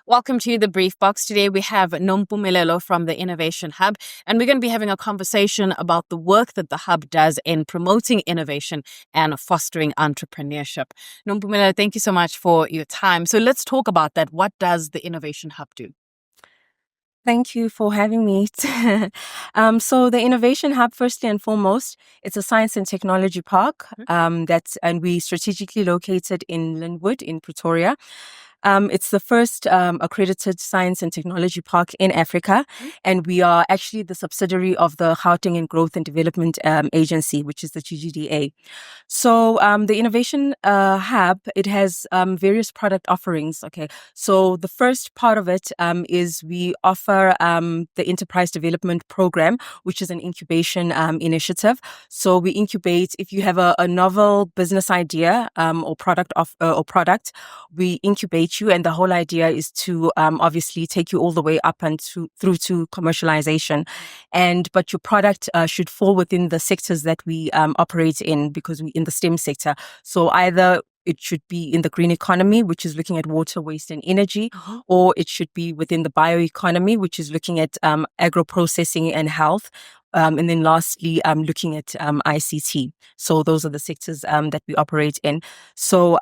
Welcome to the Brief Box. Today we have Nompumelelo from the Innovation Hub, and we're going to be having a conversation about the work that the Hub does in promoting innovation and fostering entrepreneurship. Nompumelelo, thank you so much for your time. So let's talk about that. What does the Innovation Hub do? Thank you for having me. So the Innovation Hub, firstly and foremost, it's a science and technology park and we strategically located in Linwood in Pretoria. It's the first accredited science and technology park in Africa, and we are actually the subsidiary of the Gauteng and Growth and Development Agency, which is the GGDA. So the Innovation Hub, it has various product offerings. Okay, so the first part of it is we offer the Enterprise Development Program, which is an incubation initiative. So we incubate if you have a novel business idea or product, we incubate you, and the whole idea is to obviously take you all the way up and through to commercialization. But your product should fall within the sectors that we operate in, because we in the STEM sector. So either it should be in the green economy, which is looking at water, waste, and energy, or it should be within the bioeconomy, which is looking at agro-processing and health. And then lastly, looking at ICT. So those are the sectors that we operate in. So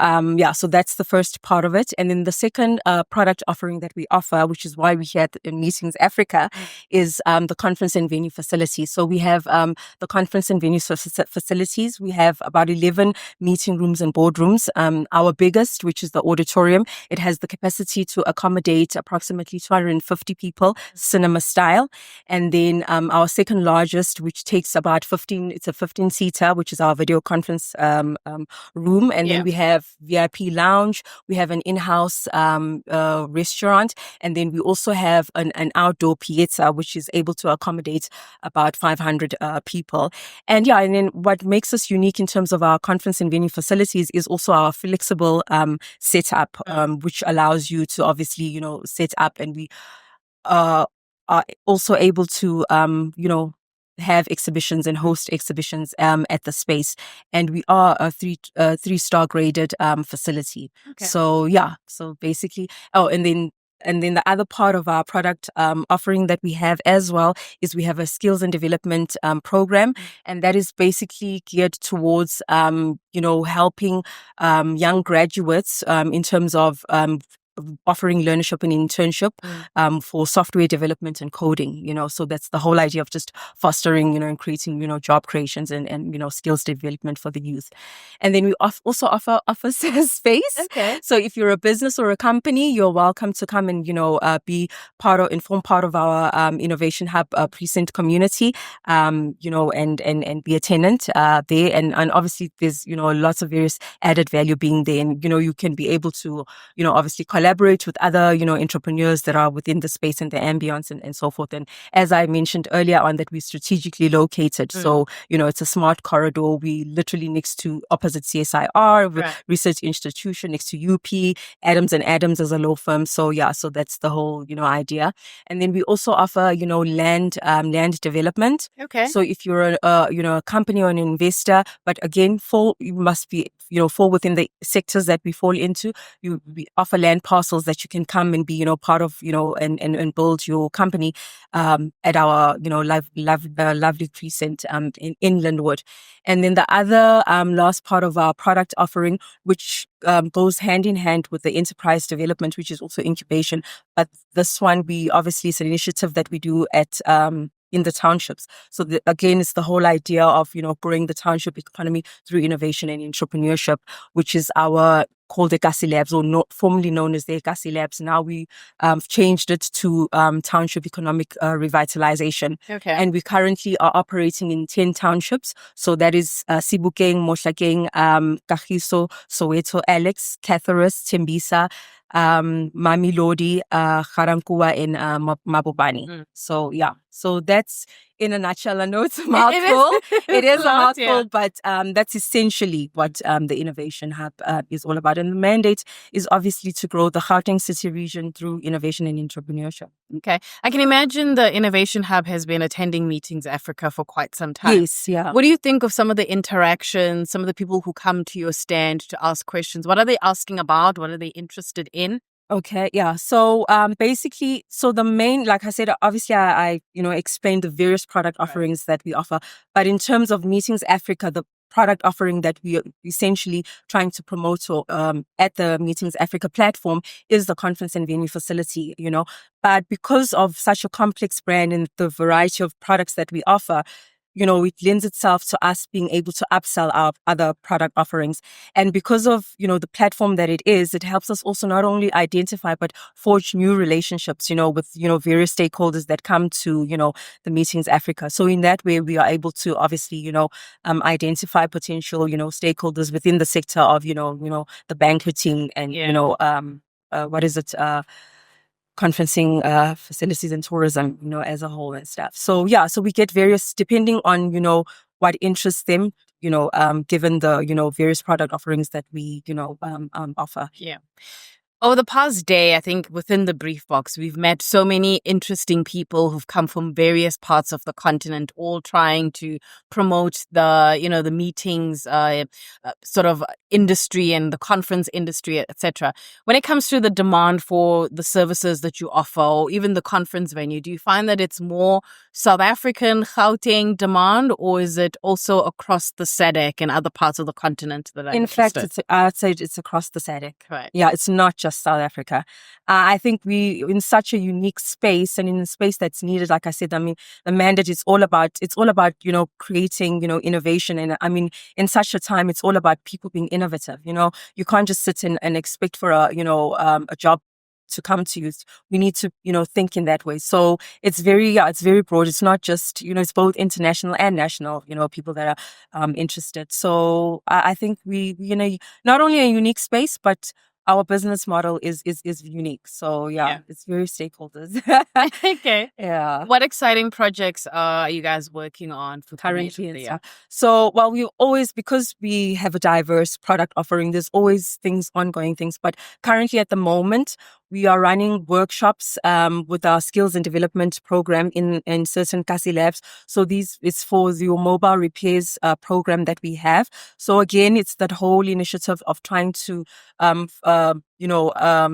so that's the first part of it. And then the second product offering that we offer, which is why we're here at Meetings Africa, is the conference and venue facilities. So we have the conference and venue facilities. We have about 11 meeting rooms and boardrooms. Our biggest, which is the auditorium, it has the capacity to accommodate approximately 250 people, cinema style. And then our second largest, which takes about 15, it's a 15-seater, which is our video conference room. And then we have VIP lounge, we have an in-house restaurant, and then we also have an outdoor piazza, which is able to accommodate about 500 people. And then what makes us unique in terms of our conference and venue facilities is also our flexible setup, which allows you to obviously, set up, and we are also able to, have exhibitions and host exhibitions at the space. And we are a three-star graded facility. Okay. So basically, and then the other part of our product offering that we have as well is we have a skills and development program, and that is basically geared towards helping young graduates in terms of offering learnership and internship for software development and coding, so that's the whole idea of just fostering, and creating, job creations and skills development for the youth. And then we also offer office space. Okay. So if you're a business or a company, you're welcome to come and, form part of our Innovation Hub precinct community, and be a tenant there. And obviously there's, lots of various added value being there. And, you can be able to, obviously collaborate with other, entrepreneurs that are within the space and the ambience and so forth. And as I mentioned earlier on, that we're strategically located. So, it's a smart corridor. We literally next to opposite CSIR, research institution, next to UP, Adams and Adams as a law firm. So that's the whole, idea. And then we also offer, land development. Okay. So if you're a company or an investor, but again, you must be, fall within the sectors that we fall into. We offer land parcels that you can come and be, part of, and build your company at our, lovely precinct in Linwood. And then the other last part of our product offering, which goes hand in hand with the enterprise development, which is also incubation. But this one, obviously it's an initiative that we do at in the townships. So again, it's the whole idea of, growing the township economy through innovation and entrepreneurship, which is our called the Ekasi Labs, or formerly known as the Ekasi Labs. Now we changed it to Township Economic Revitalization. Okay. And we currently are operating in 10 townships. So that is Sebokeng, Mohlakeng, Kagiso, Soweto, Alex, Catharis, Tembisa, Mamelodi, Garankuwa, and Mabopane. So that's in a nutshell. I know it's a mouthful. It is a mouthful, but that's essentially what the Innovation Hub is all about. And the mandate is obviously to grow the Gauteng City region through innovation and entrepreneurship. Okay. I can imagine the Innovation Hub has been attending Meetings Africa for quite some time. Yes, yeah. What do you think of some of the interactions, some of the people who come to your stand to ask questions? What are they asking about? What are they interested in? Okay, yeah. So basically, so the main, like I said, obviously I explained the various product offerings that we offer. But in terms of Meetings Africa, the product offering that we are essentially trying to promote at the Meetings Africa platform is the conference and venue facility. But because of such a complex brand and the variety of products that we offer, it lends itself to us being able to upsell our other product offerings. And because of, the platform that it is, it helps us also not only identify, but forge new relationships, with, various stakeholders that come to, the Meetings Africa. So in that way, we are able to obviously, identify potential, stakeholders within the sector of, the banqueting and, what is it? Conferencing facilities and tourism, as a whole and stuff. So yeah, so we get various depending on, what interests them, given the, various product offerings that we offer. Yeah. Over the past day, I think within the brief box, we've met so many interesting people who've come from various parts of the continent, all trying to promote the meetings, sort of industry and the conference industry, etc. When it comes to the demand for the services that you offer, or even the conference venue, do you find that it's more South African, Gauteng demand, or is it also across the SADC and other parts of the continent that are In fact, interested? I'd say it's across the SADC. Right. Yeah, it's not just South Africa. I think we in such a unique space and in a space that's needed. Like I said, I mean, the mandate is all about creating innovation, and I mean, in such a time, it's all about people being innovative. You can't just sit and expect for a job to come to you. We need to think in that way. So it's very broad. It's not just it's both international and national people that are interested. So I think we not only a unique space, but our business model is unique. So Yeah. it's very stakeholders. Okay. Yeah. What exciting projects are you guys working on for the Currently remainder of and the year? stuff. So, well, we always, because we have a diverse product offering, there's always ongoing things. But currently at the moment, we are running workshops with our skills and development program in certain Kasi labs. So these is for the mobile repairs program that we have. So again, it's that whole initiative of trying to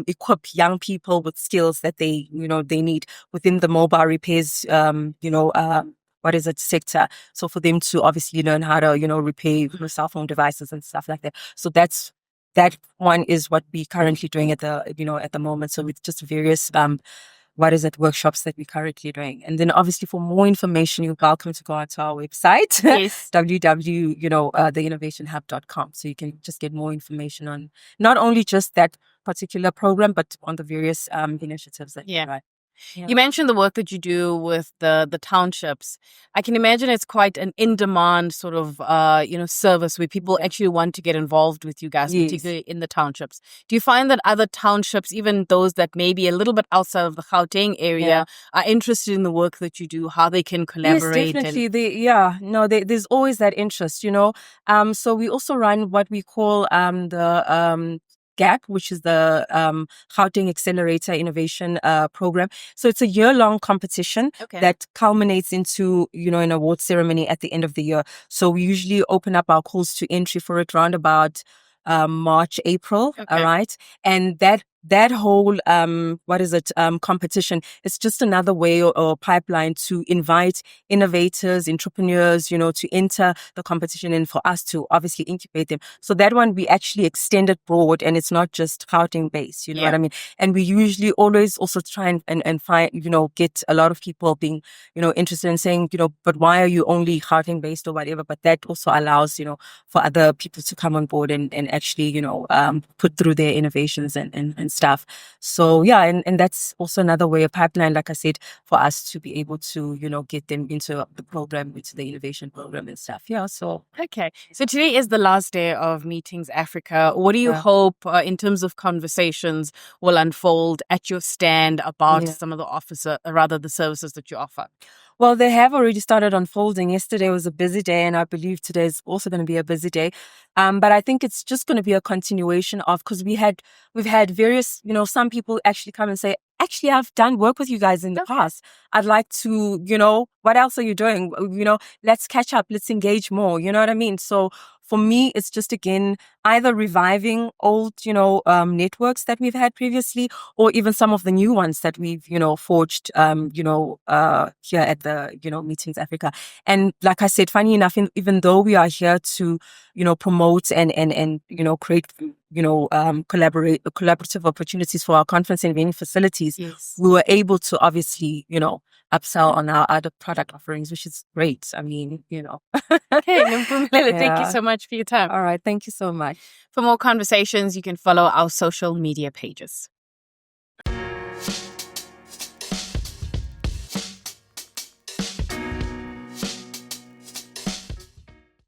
equip young people with skills that they need within the mobile repairs what is it sector. So for them to obviously learn how to repair cell phone devices and stuff like that. So that one is what we currently doing at the moment. So with just various workshops that we're currently doing. And then obviously for more information, you're welcome to go onto our website, Yes. www.theinnovationhub.com. So you can just get more information on not only just that particular program, but on the various initiatives that we run. Yeah. You mentioned the work that you do with the townships. I can imagine it's quite an in-demand sort of service where people actually want to get involved with you guys, Yes. particularly in the townships. Do you find that other townships, even those that may be a little bit outside of the Gauteng area, are interested in the work that you do, how they can collaborate? Yes, definitely. There's always that interest. So we also run what we call the GAP, which is the Gauteng Accelerator Innovation Program. So it's a year-long competition that culminates into, an award ceremony at the end of the year. So we usually open up our calls to entry for it around about March, April. All right. And that whole competition is just another way or pipeline to invite innovators, entrepreneurs, to enter the competition and for us to obviously incubate them. So that one we actually extended broad, and it's not just Gauteng based, you know what I mean? And we usually always also try and find, get a lot of people being, interested in saying, but why are you only Gauteng based or whatever? But that also allows, for other people to come on board and actually, put through their innovations and stuff. So yeah, and that's also another way, a pipeline, like I said, for us to be able to, get them into the program, into the innovation program and stuff. Yeah. So So today is the last day of Meetings Africa. What do you hope, in terms of conversations, will unfold at your stand about some of the services that you offer? Well, they have already started unfolding. Yesterday was a busy day, and I believe today is also going to be a busy day. But I think it's just going to be a continuation of, because we've had various, some people actually come and say, actually, I've done work with you guys in the past. I'd like to, what else are you doing? Let's catch up. Let's engage more. You know what I mean? So for me, it's just, again, either reviving old, networks that we've had previously, or even some of the new ones that we've, forged, here at the, Meetings Africa. And like I said, funny enough, even though we are here to, promote and create, collaborative opportunities for our conference and venue facilities, Yes. we were able to obviously, upsell on our other product offerings, which is great. I mean, Okay, Nompumelelo, thank you Yeah. so much for your time. All right. Thank you so much. For more conversations, you can follow our social media pages.